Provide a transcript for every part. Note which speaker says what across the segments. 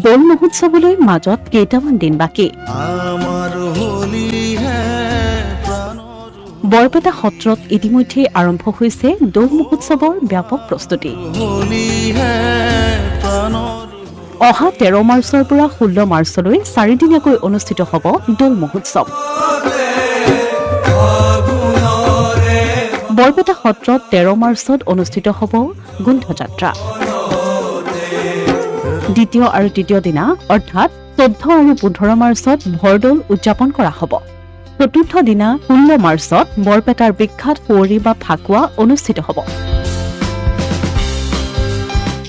Speaker 1: দৌল মহোৎসৱলৈ মাজত কেইটামান দিন বাকী। বৰপেটা সত্ৰত ইতিমধ্যে আৰম্ভ হৈছে দৌল মহোৎসৱৰ ব্যাপক প্ৰস্তুতি। অহা 13 মাৰ্চৰ পৰা 16 মাৰ্চলৈ 4 দিনীয়াকৈ অনুষ্ঠিত হ'ব দৌল মহোৎসৱ। বৰপেটা সত্ৰত 13 মাৰ্চত অনুষ্ঠিত হ'ব গোন্ধযাত্ৰা। দ্বিতীয় আৰু তৃতীয় দিনা অৰ্থাৎ 14 আৰু 15 মাৰ্চত ভৰদৌল উদযাপন কৰা হ'ব। চতুৰ্থ দিনা 16 মাৰ্চত বৰপেটাৰ বিখ্যাত সুঁৱৰী বা ফাকুৱা অনুষ্ঠিত হ'ব।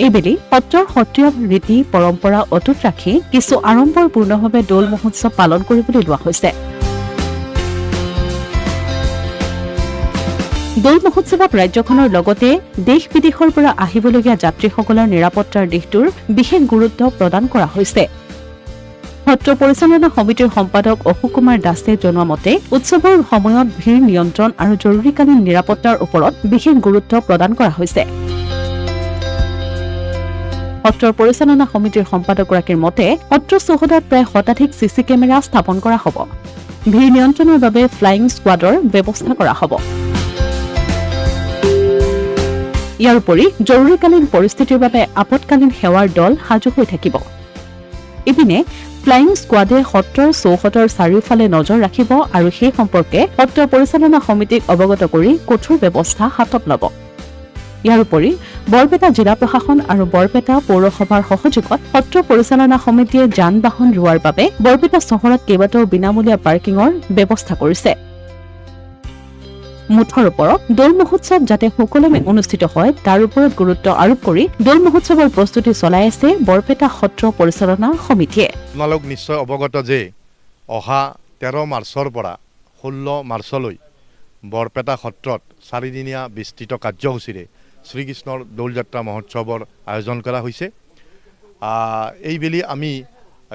Speaker 1: এইবেলি সত্ৰৰ সত্ৰীয়া ৰীতি পৰম্পৰা অটুট ৰাখি কিছু আড়ম্বৰপূৰ্ণভাৱে দৌল মহোৎসৱ পালন কৰিবলৈ লোৱা হৈছে। দৌল মহোৎসৱত ৰাজ্যখনৰ লগতে দেশ বিদেশৰ পৰা আহিবলগীয়া যাত্ৰীসকলৰ নিৰাপত্তাৰ দিশটোৰ বিশেষ গুৰুত্ব প্ৰদান কৰা হৈছে। সত্ৰ পৰিচালনা সমিতিৰ সম্পাদক অশোক কুমাৰ দাসে জনোৱা মতে উৎসৱৰ সময়ত ভিৰ নিয়ন্ত্ৰণ আৰু জৰুৰীকালীন নিৰাপত্তাৰ ওপৰত বিশেষ গুৰুত্ব প্ৰদান কৰা হৈছে। সত্ৰৰ পৰিচালনা সমিতিৰ সম্পাদকগৰাকীৰ মতে সত্ৰ চৌহদত প্ৰায় শতাধিক চিচি কেমেৰা স্থাপন কৰা হ'ব। ভিৰ নিয়ন্ত্ৰণৰ বাবে ফ্লাইং স্কোৱাডৰ ব্যৱস্থা কৰা হ'ব। ইয়াৰ উপৰি জৰুৰীকালীন পৰিস্থিতিৰ বাবে আপতকালীন সেৱাৰ দল সাজু হৈ থাকিব। ইপিনে ফ্লাইং স্কোৱাডে সত্ৰৰ চৌহদৰ চাৰিওফালে নজৰ ৰাখিব আৰু সেই সম্পৰ্কে সত্ৰ পৰিচালনা সমিতিক অৱগত কৰি কঠোৰ ব্যৱস্থা হাতত ল'ব। ইয়াৰ উপৰি বৰপেটা জিলা প্ৰশাসন আৰু বৰপেটা পৌৰসভাৰ সহযোগত সত্ৰ পৰিচালনা সমিতিয়ে যান বাহন ৰোৱাৰ বাবে বৰপেটা চহৰত কেইবাটাও বিনামূলীয়া পাৰ্কিঙৰ ব্যৱস্থা কৰিছে। মুঠৰ ওপৰত দৌল মহোৎসৱ যাতে সুকলমে অনুষ্ঠিত হয় তাৰ ওপৰত গুৰুত্ব আৰোপ কৰি দৌল মহোৎসৱৰ প্ৰস্তুতি চলাই আছে বৰপেটা সত্ৰ পৰিচালনা সমিতিয়ে।
Speaker 2: আপোনালোক নিশ্চয় অৱগত যে অহা 13 মাৰ্চৰ পৰা 16 মাৰ্চলৈ বৰপেটা সত্ৰত 4 দিনীয়া বিস্তৃত কাৰ্যসূচীৰে শ্ৰীকৃষ্ণৰ দৌল যাত্ৰা মহোৎসৱৰ আয়োজন কৰা হৈছে। এইবেলি আমি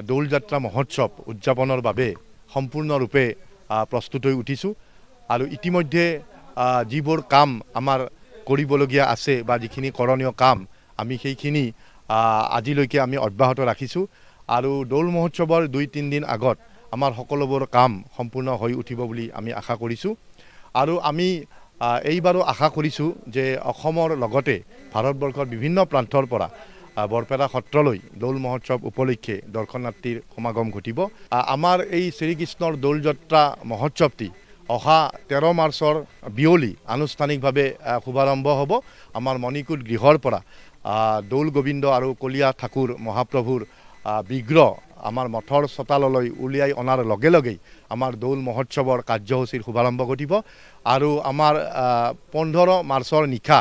Speaker 2: দৌল যাত্ৰা মহোৎসৱ উদযাপনৰ বাবে সম্পূৰ্ণৰূপে প্ৰস্তুত হৈ উঠিছোঁ আৰু ইতিমধ্যে যিবোৰ কাম আমাৰ কৰিবলগীয়া আছে বা যিখিনি কৰণীয় কাম আমি সেইখিনি আজিলৈকে আমি অব্যাহত ৰাখিছোঁ আৰু দৌল মহোৎসৱৰ 2-3 দিন আগত আমাৰ সকলোবোৰ কাম সম্পূৰ্ণ হৈ উঠিব বুলি আমি আশা কৰিছোঁ। আৰু আমি এইবাৰো আশা কৰিছোঁ যে অসমৰ লগতে ভাৰতবৰ্ষৰ বিভিন্ন প্ৰান্তৰ পৰা বৰপেটা সত্ৰলৈ দৌল মহোৎসৱ উপলক্ষে দৰ্শনাৰ্থীৰ সমাগম ঘটিব। আমাৰ এই শ্ৰীকৃষ্ণৰ দৌল যাত্ৰা মহোৎসৱটি অহা 13 মাৰ্চৰ বিয়লি আনুষ্ঠানিকভাৱে শুভাৰম্ভ হ'ব। আমাৰ মণিকূট গৃহৰ পৰা দৌল গোবিন্দ আৰু কলীয়া ঠাকুৰ মহাপ্ৰভুৰ বিগ্ৰহ আমাৰ মঠৰ চোতাললৈ উলিয়াই অনাৰ লগে লগেই আমাৰ দৌল মহোৎসৱৰ কাৰ্যসূচীৰ শুভাৰম্ভ ঘটিব আৰু আমাৰ 15 মাৰ্চৰ নিশা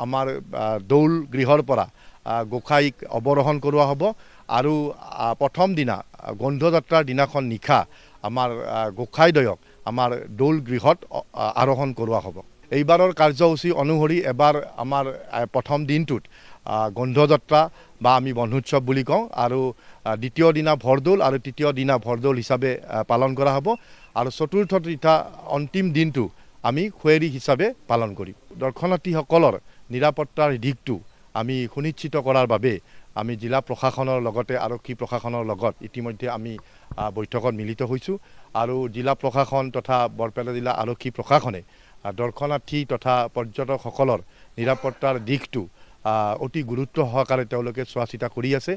Speaker 2: আমাৰ দৌল গৃহৰ পৰা গোসাঁইক অৱৰোহণ কৰোৱা হ'ব আৰু প্ৰথম দিনা গন্ধযাত্ৰাৰ দিনাখন নিশা আমাৰ গোসাঁইদ্বয়ক আমাৰ দৌল গৃহত আৰোহণ কৰোৱা হ'ব। এইবাৰৰ কাৰ্যসূচী অনুসৰি এবাৰ আমাৰ প্ৰথম দিনটোত গন্ধযাত্ৰা বা আমি বন্ধোৎসৱ বুলি কওঁ আৰু দ্বিতীয় দিনা ভৰদৌল আৰু তৃতীয় দিনা ভৰদৌল হিচাপে পালন কৰা হ'ব আৰু চতুৰ্থ তথা অন্তিম দিনটো আমি খুৱেৰী হিচাপে পালন কৰিম। দৰ্শনাৰ্থীসকলৰ নিৰাপত্তাৰ দিশটো আমি সুনিশ্চিত কৰাৰ বাবে আমি জিলা প্ৰশাসনৰ লগতে আৰক্ষী প্ৰশাসনৰ লগত ইতিমধ্যে আমি বৈঠকত মিলিত হৈছোঁ আৰু জিলা প্ৰশাসন তথা বৰপেটা জিলা আৰক্ষী প্ৰশাসনে দৰ্শনাৰ্থী তথা পৰ্যটকসকলৰ নিৰাপত্তাৰ দিশটো অতি গুৰুত্ব সহকাৰে তেওঁলোকে চোৱা চিতা কৰি আছে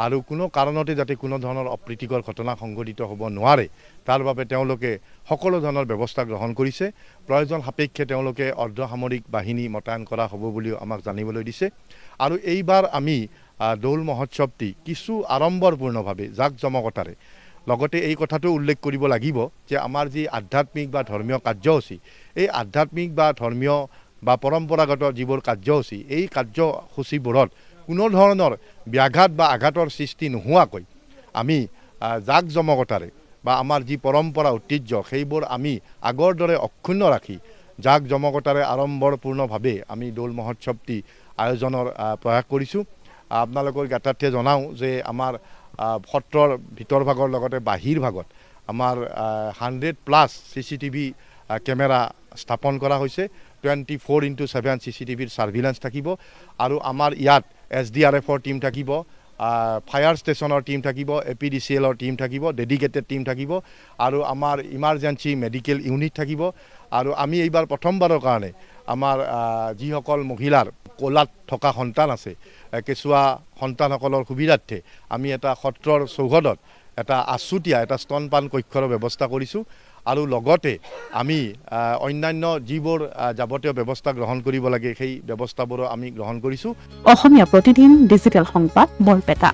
Speaker 2: আৰু কোনো কাৰণতে যাতে কোনো ধৰণৰ অপ্ৰীতিকৰ ঘটনা সংঘটিত হ'ব নোৱাৰে তাৰ বাবে তেওঁলোকে সকলো ধৰণৰ ব্যৱস্থা গ্ৰহণ কৰিছে। প্ৰয়োজন সাপেক্ষে তেওঁলোকে অৰ্ধসামৰিক বাহিনী মোতায়েন কৰা হ'ব বুলিও আমাক জানিবলৈ দিছে আৰু এইবাৰ আমি দৌল মহোৎসৱটি কিছু আড়ম্বৰপূৰ্ণভাৱে জাকজমকতাৰে লগতে এই কথাটো উল্লেখ কৰিব লাগিব যে আমাৰ যি আধ্যাত্মিক বা ধৰ্মীয় কাৰ্যসূচী এই আধ্যাত্মিক বা ধৰ্মীয় বা পৰম্পৰাগত যিবোৰ কাৰ্যসূচী এই কাৰ্যসূচীবোৰত কোনো ধৰণৰ ব্যাঘাত বা আঘাতৰ সৃষ্টি নোহোৱাকৈ আমি জাকজমকতাৰে বা আমাৰ যি পৰম্পৰা ঐতিহ্য সেইবোৰ আমি আগৰ দৰে অক্ষুণ্ণ ৰাখি জাকজমকতাৰে আড়ম্বৰপূৰ্ণভাৱে আমি দৌল মহোৎসৱটি আয়োজনৰ প্ৰয়াস কৰিছোঁ। আপোনালোকৰ জ্ঞাতাৰ্থে জনাওঁ যে আমাৰ সত্ৰৰ ভিতৰ ভাগৰ লগতে বাহিৰ ভাগত আমাৰ 100+ CCTV কেমেৰা স্থাপন কৰা হৈছে। 24/7 CCTVৰ সাৰ্ভিলেন্স থাকিব আৰু আমাৰ ইয়াত SDRFৰ টিম থাকিব ফায়াৰ ষ্টেচনৰ টীম থাকিব, APDCLৰ টীম থাকিব, ডেডিকেটেড টীম থাকিব আৰু আমাৰ ইমাৰ্জেঞ্চি মেডিকেল ইউনিট থাকিব। আৰু আমি এইবাৰ প্ৰথমবাৰৰ কাৰণে আমাৰ যিসকল মহিলাৰ কোলাত থকা সন্তান আছে, কেঁচুৱা সন্তানসকলৰ সুবিধাৰ্থে আমি এটা সত্ৰৰ চৌহদত এটা আছুতীয়া এটা স্তনপান কক্ষৰ ব্যৱস্থা কৰিছোঁ। আৰু লগতে আমি অন্যান্য যিবোৰ যাৱতীয় ব্যৱস্থা গ্ৰহণ কৰিব লাগে সেই ব্যৱস্থাবোৰো আমি গ্ৰহণ কৰিছোঁ।
Speaker 1: অসমীয়া প্ৰতিদিন ডিজিটেল সংবাদ বৰপেটা।